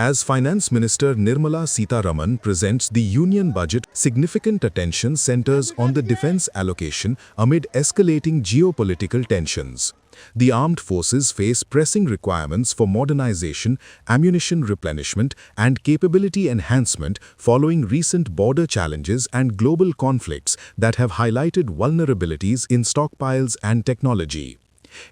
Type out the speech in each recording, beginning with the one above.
As Finance Minister Nirmala Sitharaman presents the Union budget, significant attention centers on the defense allocation amid escalating geopolitical tensions. The armed forces face pressing requirements for modernization, ammunition replenishment, and capability enhancement following recent border challenges and global conflicts that have highlighted vulnerabilities in stockpiles and technology.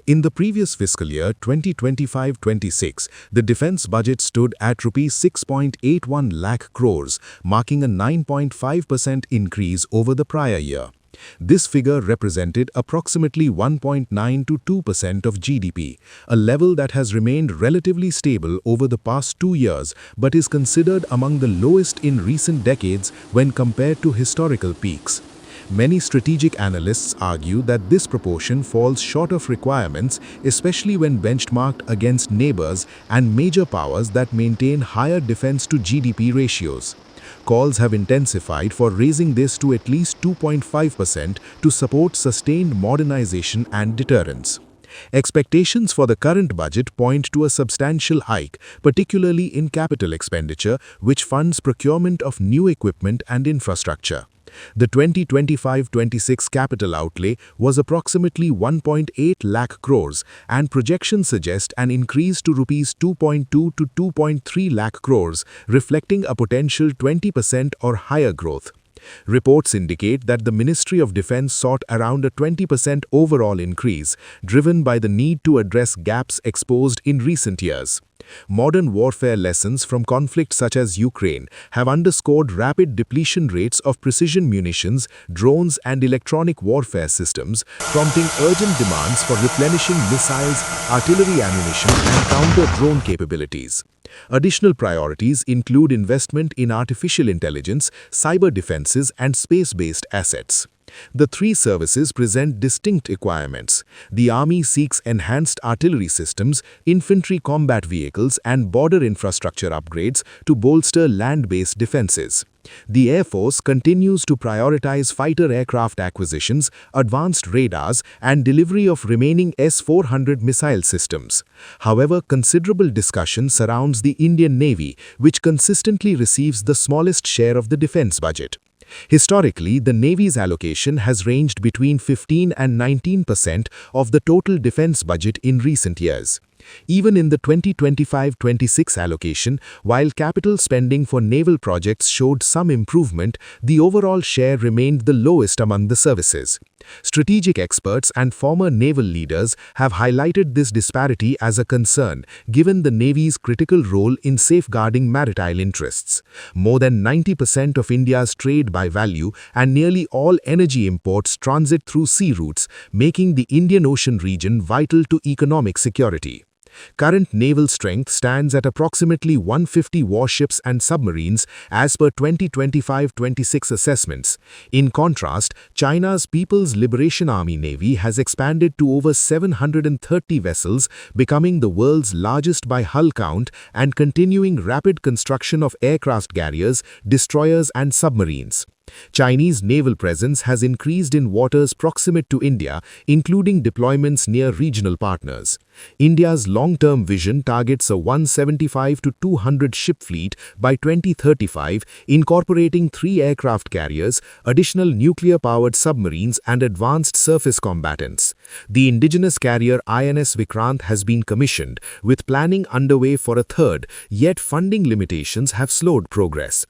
In the previous fiscal year 2025-26, the defense budget stood at Rs 6.81 lakh crores, marking a 9.5% increase over the prior year. This figure represented approximately 1.9 to 2% of GDP, a level that has remained relatively stable over the past 2 years but is considered among the lowest in recent decades when compared to historical peaks. Many strategic analysts argue that this proportion falls short of requirements, especially when benchmarked against neighbors and major powers that maintain higher defense to GDP ratios. Calls have intensified for raising this to at least 2.5% to support sustained modernization and deterrence. Expectations for the current budget point to a substantial hike, particularly in capital expenditure, which funds procurement of new equipment and infrastructure. The 2025-26 capital outlay was approximately 1.8 lakh crores, and projections suggest an increase to Rs 2.2 to 2.3 lakh crores, reflecting a potential 20% or higher growth. Reports indicate that the Ministry of Defense sought around a 20% overall increase, driven by the need to address gaps exposed in recent years. Modern warfare lessons from conflicts such as Ukraine have underscored rapid depletion rates of precision munitions, drones, and electronic warfare systems, prompting urgent demands for replenishing missiles, artillery ammunition, and counter-drone capabilities. Additional priorities include investment in artificial intelligence, cyber defenses, and space-based assets. The three services present distinct requirements. The Army seeks enhanced artillery systems, infantry combat vehicles, and border infrastructure upgrades to bolster land-based defenses. The Air Force continues to prioritize fighter aircraft acquisitions, advanced radars, and delivery of remaining S-400 missile systems. However, considerable discussion surrounds the Indian Navy, which consistently receives the smallest share of the defense budget. Historically, the Navy's allocation has ranged between 15 and 19% of the total defense budget in recent years. Even in the 2025-26 allocation, while capital spending for naval projects showed some improvement, the overall share remained the lowest among the services. Strategic experts and former naval leaders have highlighted this disparity as a concern, given the Navy's critical role in safeguarding maritime interests. More than 90% of India's trade by value and nearly all energy imports transit through sea routes, making the Indian Ocean region vital to economic security. Current naval strength stands at approximately 150 warships and submarines as per 2025-26 assessments. In contrast, China's People's Liberation Army Navy has expanded to over 730 vessels, becoming the world's largest by hull count and continuing rapid construction of aircraft carriers, destroyers, and submarines. Chinese naval presence has increased in waters proximate to India, including deployments near regional partners. India's long-term vision targets a 175 to 200 ship fleet by 2035, incorporating 3 aircraft carriers, additional nuclear-powered submarines, and advanced surface combatants. The indigenous carrier INS Vikrant has been commissioned, with planning underway for a third, yet funding limitations have slowed progress.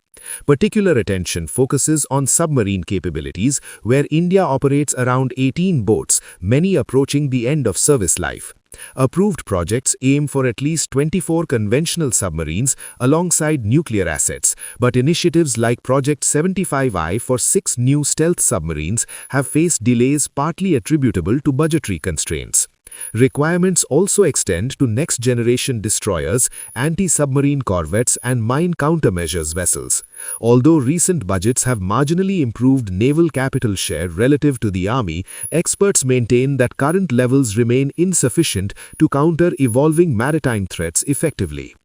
Particular attention focuses on submarine capabilities, where India operates around 18 boats, many approaching the end of service life. Approved projects aim for at least 24 conventional submarines alongside nuclear assets, but initiatives like Project 75I for 6 new stealth submarines have faced delays partly attributable to budgetary constraints. Requirements also extend to next-generation destroyers, anti-submarine corvettes, and mine countermeasures vessels. Although recent budgets have marginally improved naval capital share relative to the Army, experts maintain that current levels remain insufficient to counter evolving maritime threats effectively.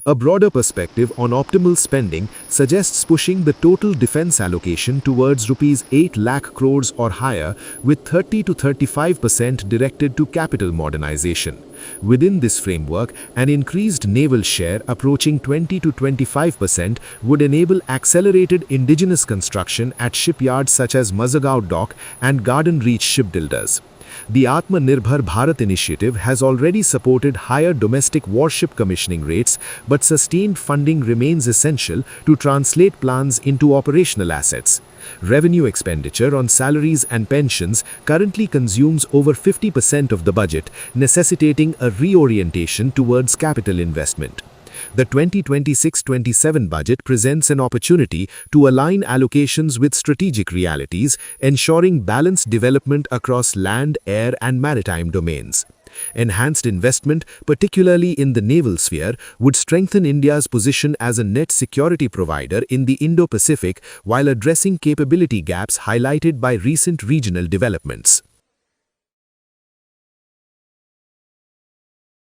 A broader perspective on optimal spending suggests pushing the total defense allocation towards rupees 8 lakh crores or higher, with 30 to 35% directed to capital modernization. Within this framework, an increased naval share approaching 20 to 25% would enable accelerated indigenous construction at shipyards such as Mazagaon Dock and Garden Reach shipbuilders. The Atmanirbhar Bharat initiative has already supported higher domestic warship commissioning rates, but sustained funding remains essential to translate plans into operational assets. Revenue expenditure on salaries and pensions currently consumes over 50% of the budget, necessitating a reorientation towards capital investment. The 2026-27 budget presents an opportunity to align allocations with strategic realities, ensuring balanced development across land, air, and maritime domains. Enhanced investment, particularly in the naval sphere, would strengthen India's position as a net security provider in the Indo-Pacific while addressing capability gaps highlighted by recent regional developments.